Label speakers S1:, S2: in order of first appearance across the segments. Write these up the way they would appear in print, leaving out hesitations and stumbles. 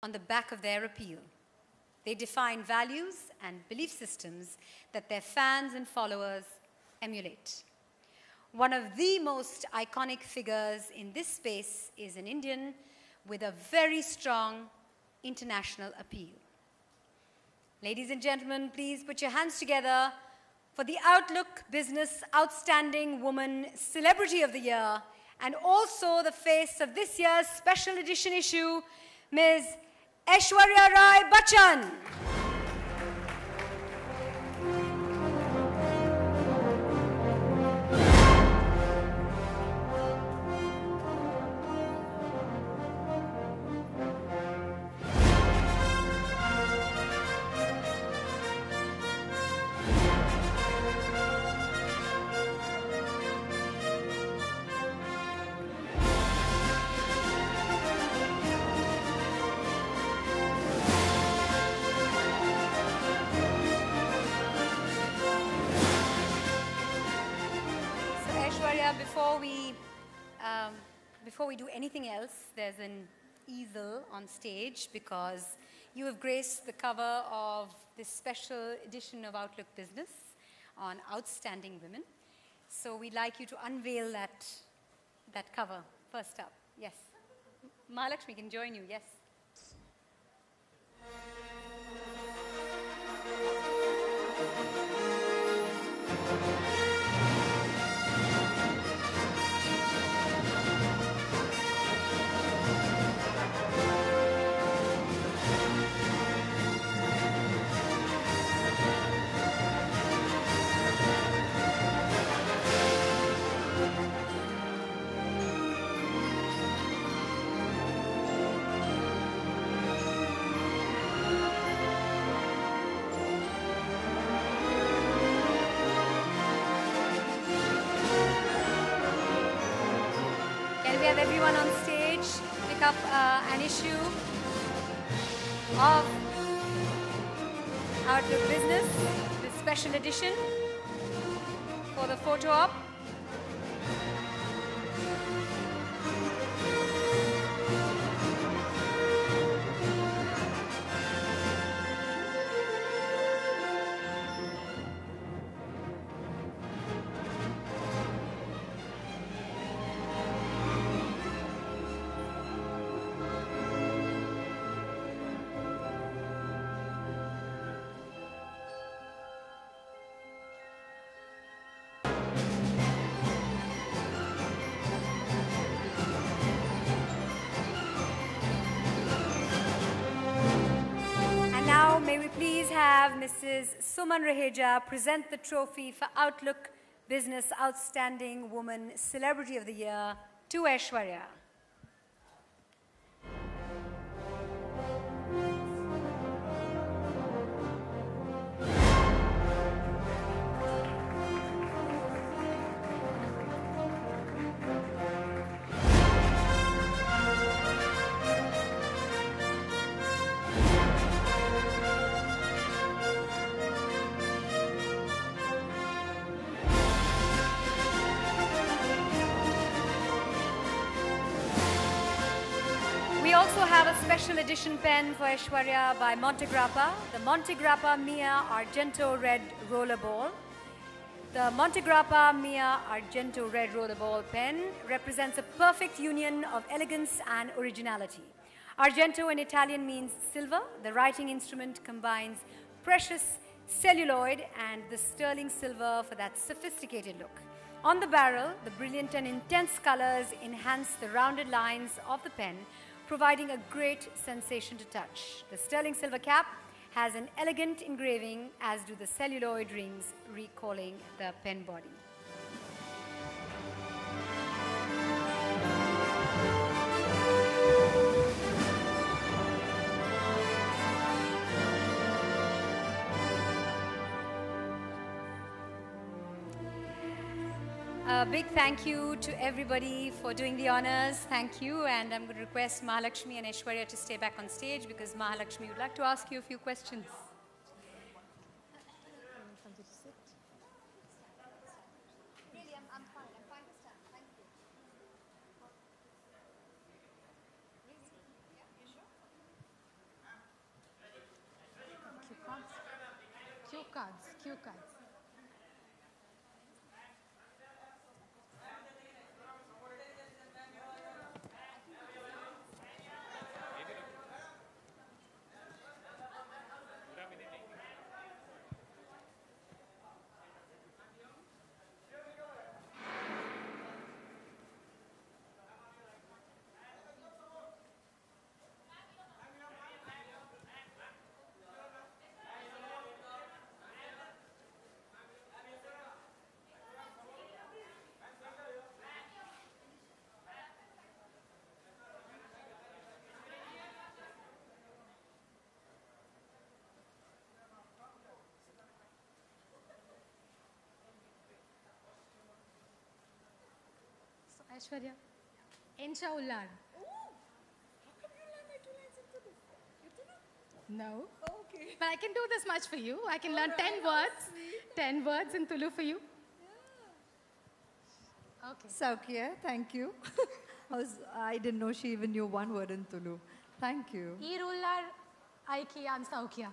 S1: on the back of their appeal. They define values and belief systems that their fans and followers emulate. One of the most iconic figures in this space is an Indian with a very strong international appeal. Ladies and gentlemen, please put your hands together for the Outlook Business Outstanding Woman Celebrity of the Year and also the face of this year's special edition issue, Ms. Aishwarya Rai Bachchan. Before we do anything else, there's an easel on stage because you have graced the cover of this special edition of Outlook Business on Outstanding Women. So we'd like you to unveil that cover first up. Yes. Mahalakshmi can join you, yes. Have everyone on stage pick up an issue of Outlook Business, this special edition for the photo op. May we please have Mrs. Suman Raheja present the trophy for Outlook Business Outstanding Woman Celebrity of the Year to Aishwarya. We also have a special edition pen for Aishwarya by Montegrappa, the Montegrappa Mia Argento Red Rollerball. The Montegrappa Mia Argento Red Rollerball pen represents a perfect union of elegance and originality. Argento in Italian means silver. The writing instrument combines precious celluloid and the sterling silver for that sophisticated look. On the barrel, the brilliant and intense colors enhance the rounded lines of the pen, providing a great sensation to touch. The sterling silver cap has an elegant engraving, as do the celluloid rings, recalling the pen body. A big thank you to everybody for doing the honors. Thank you. And I'm going to request Mahalakshmi and Aishwarya to stay back on stage because Mahalakshmi would like to ask you a few questions.
S2: cards, cue cards. So, Aishwarya, Ensha Ullar. No.
S3: Okay.
S2: But I can do this much for you. I can learn 10 words. 10 words in Tulu for you. Okay.
S3: Saukya, thank you. I didn't know she even knew one word in Tulu. Thank you.
S2: Irullar aiki yan saukya.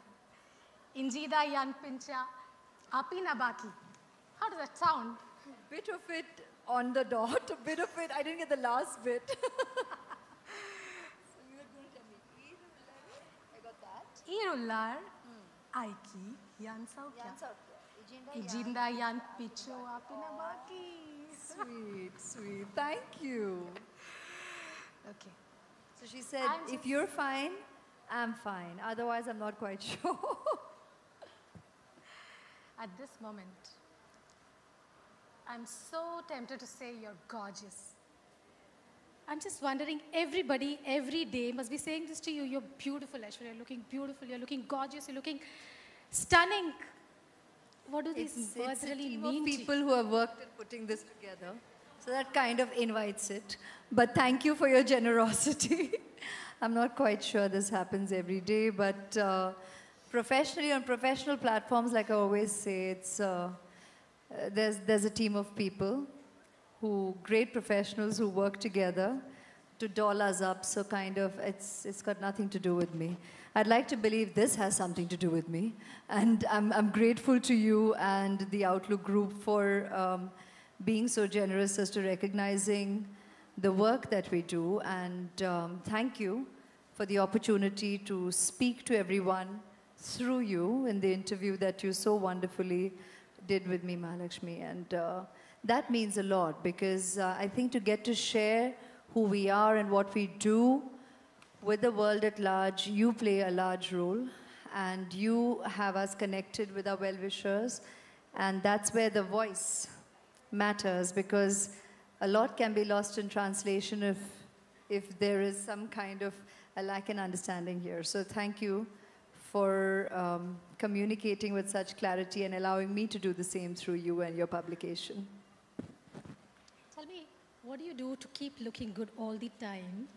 S2: Injida yan pincha. Api na baki. How does that sound?
S3: Bit of it on the dot, a bit of it, I didn't get the last bit. So you were going to tell me, I got that.
S2: Irullar aiki yan saukya. Ijinda yan picho api na baki.
S3: Sweet, sweet. Thank you.
S2: Okay.
S3: So she said, if you're fine, I'm fine. Otherwise, I'm not quite sure.
S2: At this moment, I'm so tempted to say you're gorgeous. I'm just wondering, everybody, every day must be saying this to you. You're beautiful, Aishwarya. You're looking beautiful. You're looking gorgeous. You're looking stunning. What do these words really mean to you?
S3: People who have worked in putting this together. So that kind of invites it. But thank you for your generosity. I'm not quite sure this happens every day, but professionally, on professional platforms, like I always say, it's there's a team of people great professionals who work together to doll us up. So kind of, it's got nothing to do with me. I'd like to believe this has something to do with me. And I'm grateful to you and the Outlook Group for being so generous as to recognizing the work that we do. And thank you for the opportunity to speak to everyone through you in the interview that you so wonderfully did with me, Mahalakshmi. And that means a lot because I think to get to share who we are and what we do with the world at large, you play a large role. And you have us connected with our well-wishers. And that's where the voice matters, because a lot can be lost in translation if there is some kind of a lack in understanding here. So thank you for communicating with such clarity and allowing me to do the same through you and your publication.
S2: Tell me, what do you do to keep looking good all the time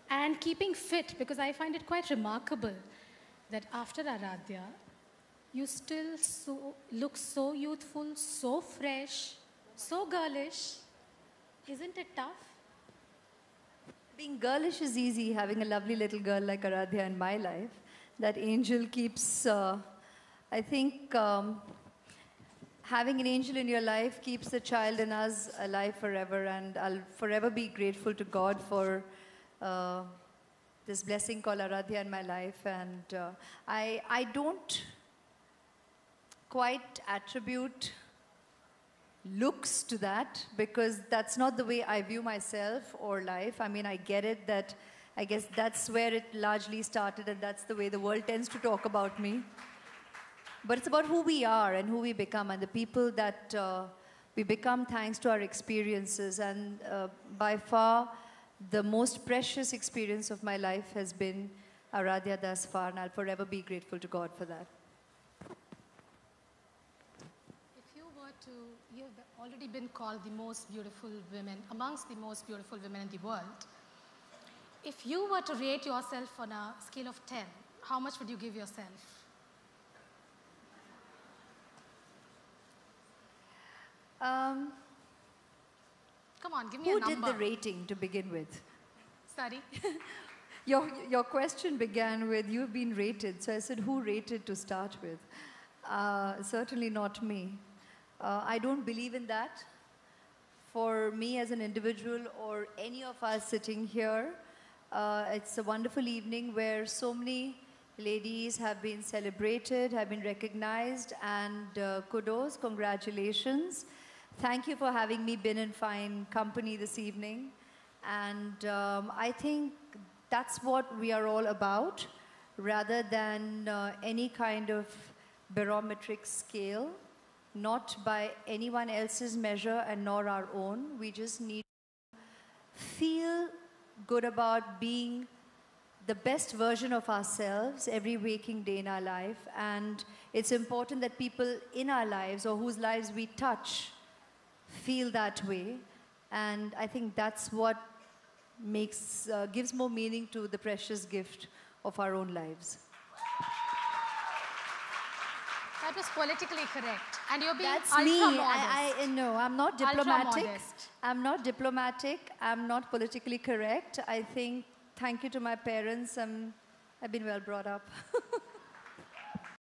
S2: and keeping fit? Because I find it quite remarkable that after Aradhya, you still look so youthful, so fresh, so girlish. Isn't it tough?
S3: Being girlish is easy, having a lovely little girl like Aradhya in my life. That angel keeps, I think, having an angel in your life keeps the child in us alive forever. And I'll forever be grateful to God for this blessing called Aradhya in my life. And I don't quite attribute looks to that, because that's not the way I view myself or life. I mean, I get it that I guess that's where it largely started, and that's the way the world tends to talk about me. But it's about who we are and who we become and the people that we become thanks to our experiences. And by far, the most precious experience of my life has been Aradhya thus far, and I'll forever be grateful to God for that.
S2: You've already been called the most beautiful women, amongst the most beautiful women in the world. If you were to rate yourself on a scale of 10, how much would you give yourself? Come on, give me a number.
S3: Who did the rating to begin with?
S2: Sorry?
S3: Your question began with, you've been rated. So I said, who rated to start with? Certainly not me. I don't believe in that. For me as an individual or any of us sitting here, it's a wonderful evening where so many ladies have been celebrated, have been recognized, and kudos, congratulations. Thank you for having me been in fine company this evening. And I think that's what we are all about, rather than any kind of barometric scale, not by anyone else's measure and nor our own. We just need to feel good about being the best version of ourselves every waking day in our life. And it's important that people in our lives or whose lives we touch feel that way. And I think that's what gives more meaning to the precious gift of our own lives.
S2: That was politically correct. And you're being
S3: That's
S2: ultra
S3: me.
S2: modest.
S3: No, I'm not diplomatic.
S2: Ultra-modest.
S3: I'm not diplomatic. I'm not politically correct. I think, thank you to my parents. I've been well brought up.